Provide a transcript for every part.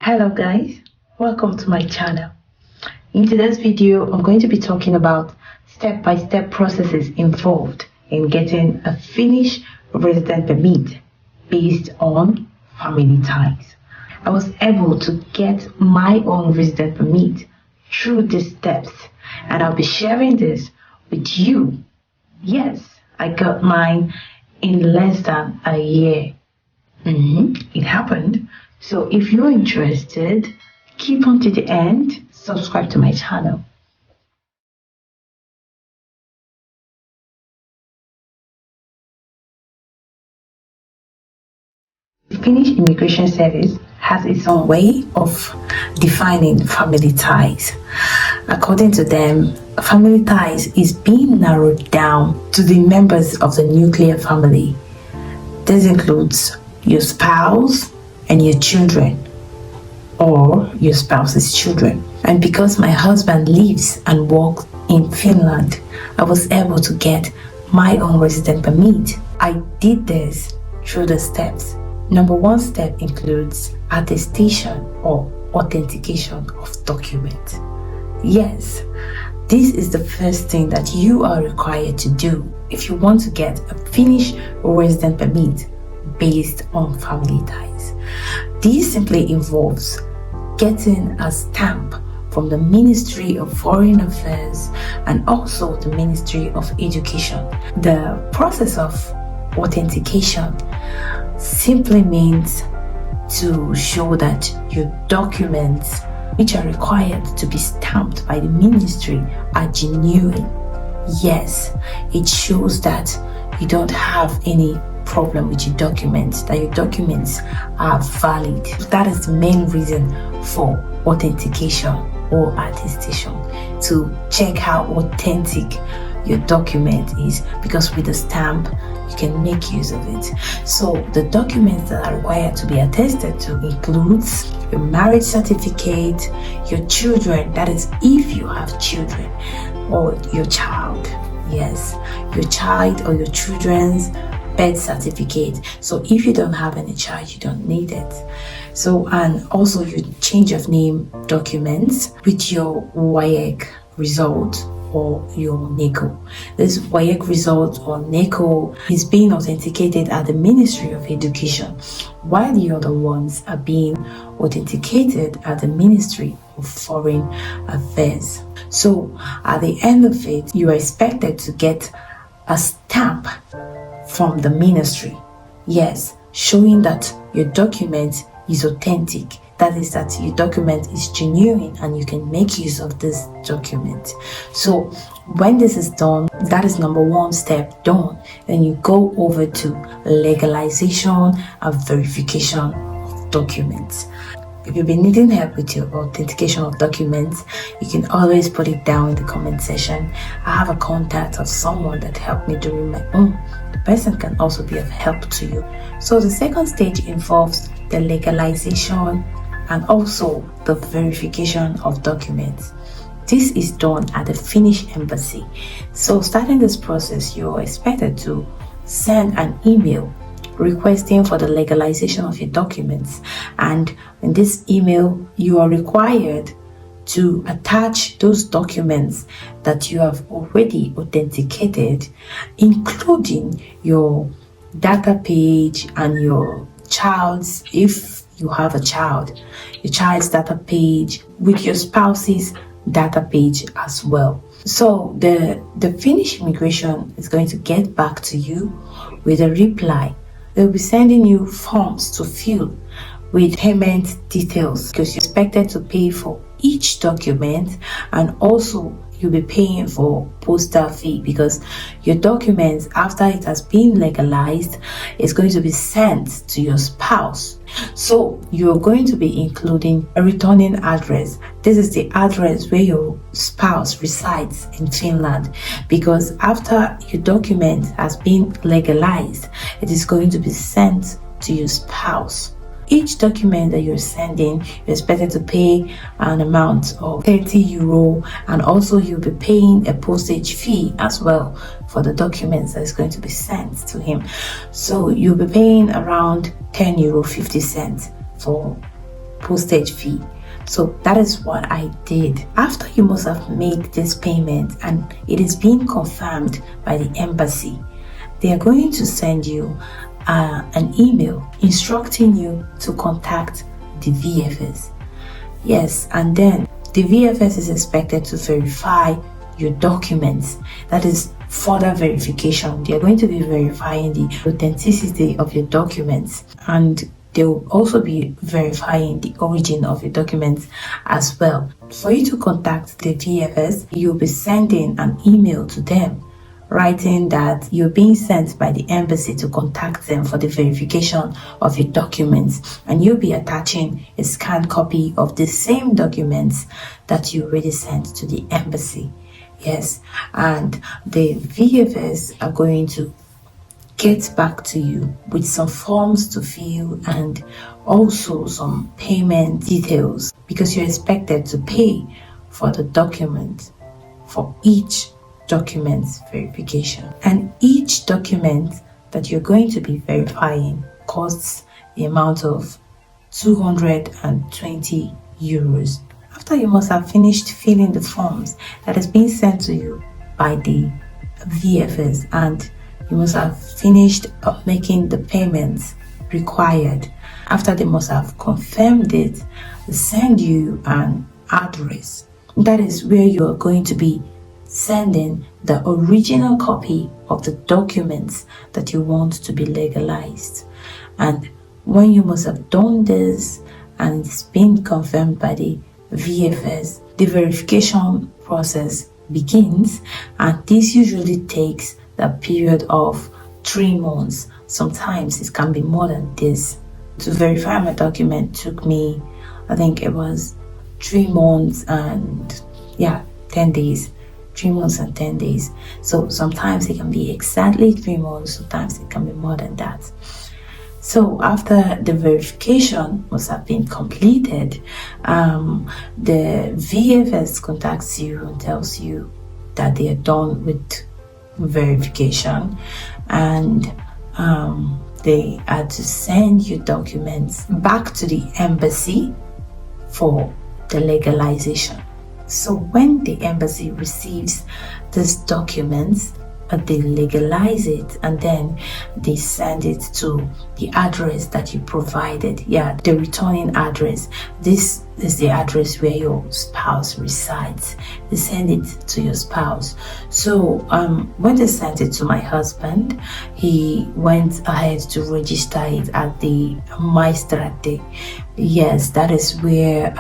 Hello guys, welcome to my channel. In today's video, I'm going to be talking about step-by-step processes involved in getting a Finnish resident permit based on family ties. I was able to get my own resident permit through these steps, and I'll be sharing this with you. Yes, I got mine in less than a year. It happened. So if you're interested, keep on to the end, subscribe to my channel. The Finnish Immigration Service has its own way of defining family ties. According to them, family ties is being narrowed down to the members of the nuclear family. This includes your spouse and your children, or your spouse's children. And because my husband lives and works in Finland, I was able to get my own resident permit. I did this through the steps. Number one step includes attestation or authentication of documents. Yes, this is the first thing that you are required to do if you want to get a Finnish resident permit based on family ties. This simply involves getting a stamp from the Ministry of Foreign Affairs and also the Ministry of Education. The process of authentication simply means to show that your documents, which are required to be stamped by the ministry, are genuine. Yes, it shows that you don't have any problem with your documents, that your documents are valid. That is the main reason for authentication or attestation, to check how authentic your document is, because with the stamp you can make use of it. So the documents that are required to be attested to includes your marriage certificate, your children, that is if you have children, or your child. Yes, your child or your children's birth certificate. So if you don't have any child, you don't need it. So, and also your change of name documents with your WAEC result or your NECO. This WAEC result or NECO is being authenticated at the Ministry of Education, while the other ones are being authenticated at the Ministry of Foreign Affairs. So at the end of it, you are expected to get a stamp from the ministry, yes, showing that your document is authentic. That is, that your document is genuine and you can make use of this document. So when this is done, that is number one step done. Then you go over to legalization and verification of documents. If you've been needing help with your authentication of documents, you can always put it down in the comment section. I have a contact of someone that helped me during my own. The person can also be of help to you. So the second stage involves the legalization and also the verification of documents. This is done at the Finnish embassy. So starting this process, you are expected to send an email requesting for the legalization of your documents, and in this email you are required to attach those documents that you have already authenticated, including your data page and your child's, if you have a child, your child's data page with your spouse's data page as well. So the Finnish immigration is going to get back to you with a reply. They'll be sending you forms to fill with payment details, because you're expected to pay for each document, and also you'll be paying for postal fee, because your documents, after it has been legalized, is going to be sent to your spouse. So you're going to be including a returning address. This is the address where your spouse resides in Finland, because after your document has been legalized, it is going to be sent to your spouse. Each document that you're sending, you're expected to pay an amount of 30 euro, and also you'll be paying a postage fee as well for the documents that is going to be sent to him. So you'll be paying around 10 euro 50 cents for postage fee. So that is what I did. After you must have made this payment and it is being confirmed by the embassy, they are going to send you an email instructing you to contact the VFS. Yes, and then the VFS is expected to verify your documents. That is further verification. They are going to be verifying the authenticity of your documents, and they will also be verifying the origin of your documents as well. For you to contact the VFS, you'll be sending an email to them writing that you're being sent by the embassy to contact them for the verification of your documents, and you'll be attaching a scanned copy of the same documents that you already sent to the embassy. Yes, and the VFS are going to get back to you with some forms to fill and also some payment details, because you're expected to pay for the document for each document verification, and each document that you're going to be verifying costs the amount of 220 euros. After you must have finished filling the forms that has been sent to you by the VFS, and you must have finished making the payments required. After they must have confirmed it, they send you an address. That is where you are going to be sending the original copy of the documents that you want to be legalized. And when you must have done this and it's been confirmed by the VFS, the verification process begins, and this usually takes the period of 3 months. Sometimes it can be more than this. To verify my document took me, I think it was 3 months and 10 days. 3 months and 10 days. So sometimes it can be exactly 3 months, sometimes it can be more than that. So after the verification must have been completed, the VFS contacts you and tells you that they are done with verification, and they are to send your documents back to the embassy for the legalization. So when the embassy receives these documents, they legalize it, and then they send it to the address that you provided. The returning address. This is the address where your spouse resides. They send it to your spouse. So when they sent it to my husband, he went ahead to register it at the Maestrate. Yes, that is where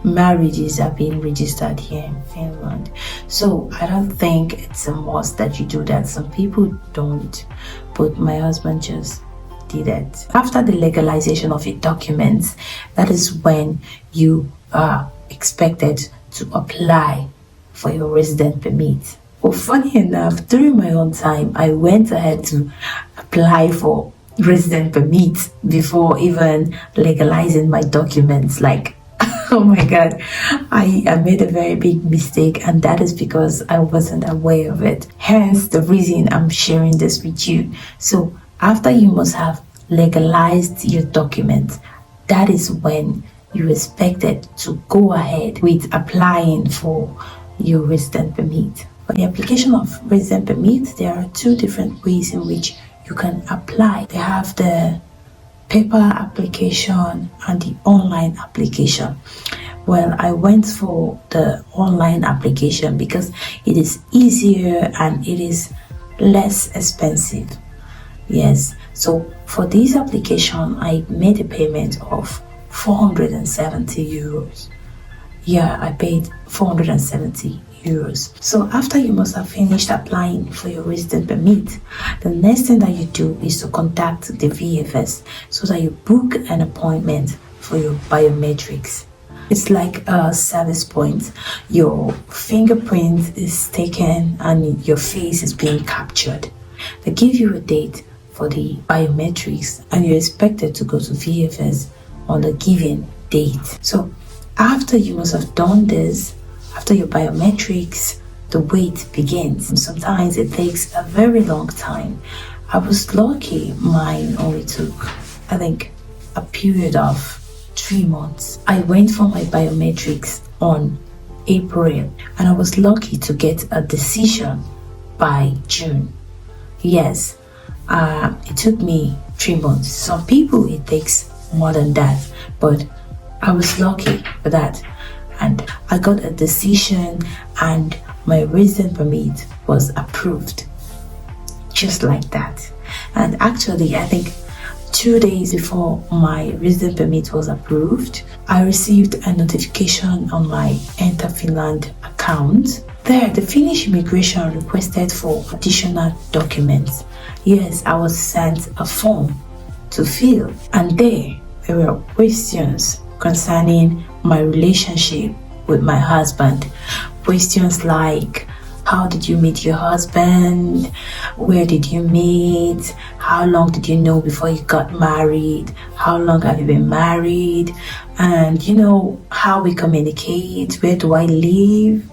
marriages are being registered here in Finland. So I don't think it's a must that you do that. Some people don't, but my husband just did it. After the legalization of your documents, that is when you are expected to apply for your resident permit. Well, funny enough, during my own time, I went ahead to apply for resident permit before even legalizing my documents. Oh my God, I made a very big mistake, and that is because I wasn't aware of it. Hence the reason I'm sharing this with you. So after you must have legalized your documents, that is when you're expected to go ahead with applying for your resident permit. For the application of resident permit, there are 2 different ways in which you can apply. They have the paper application and the online application. Well, I went for the online application because it is easier and it is less expensive. Yes, so for this application, I made a payment of 470 euros. I paid 470 euros. So after you must have finished applying for your resident permit, the next thing that you do is to contact the VFS so that you book an appointment for your biometrics. It's like a service point. Your fingerprint is taken and your face is being captured. They give you a date for the biometrics, and you're expected to go to VFS on the given date. So after you must have done this, after your biometrics, the wait begins. Sometimes it takes a very long time. I was lucky, mine only took, I think, a period of 3 months. I went for my biometrics on April, and I was lucky to get a decision by June. Yes, it took me 3 months. Some people it takes more than that, but I was lucky for that, and I got a decision, and my resident permit was approved just like that. And actually, I think 2 days before my resident permit was approved, I received a notification on my Enter Finland account. There, the Finnish immigration requested for additional documents. Yes, I was sent a form to fill, and there were questions concerning my relationship with my husband. Questions like, how did you meet your husband? Where did you meet? How long did you know before you got married? How long have you been married? And how we communicate? Where do I live?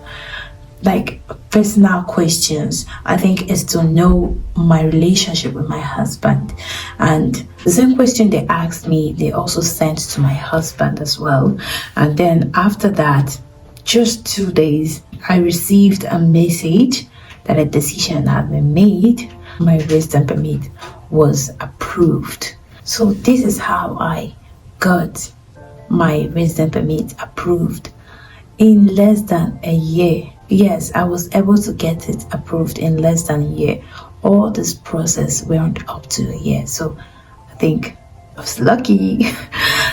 Like personal questions. I think is to know my relationship with my husband. And the same question they asked me, they also sent to my husband as well. And then after that, just 2 days, I received a message that a decision had been made. My resident permit was approved. So this is how I got my resident permit approved in less than a year. Yes, I was able to get it approved in less than a year. All this process went up to a year. So I think I was lucky.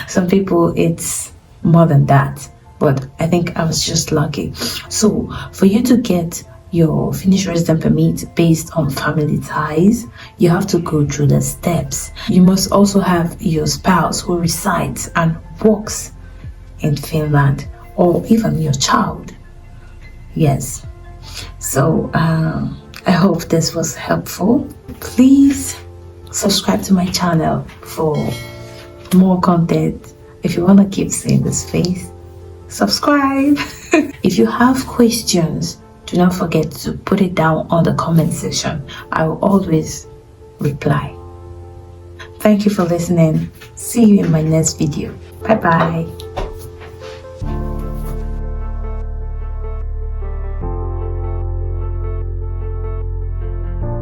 Some people, it's more than that, but I think I was just lucky. So for you to get your Finnish resident permit based on family ties, you have to go through the steps. You must also have your spouse who resides and works in Finland, or even your child. Yes. So I hope this was helpful. Please subscribe to my channel for more content. If you want to keep seeing this face, subscribe. If you have questions, do not forget to put it down on the comment section. I will always reply. Thank you for listening. See you in my next video. Bye bye.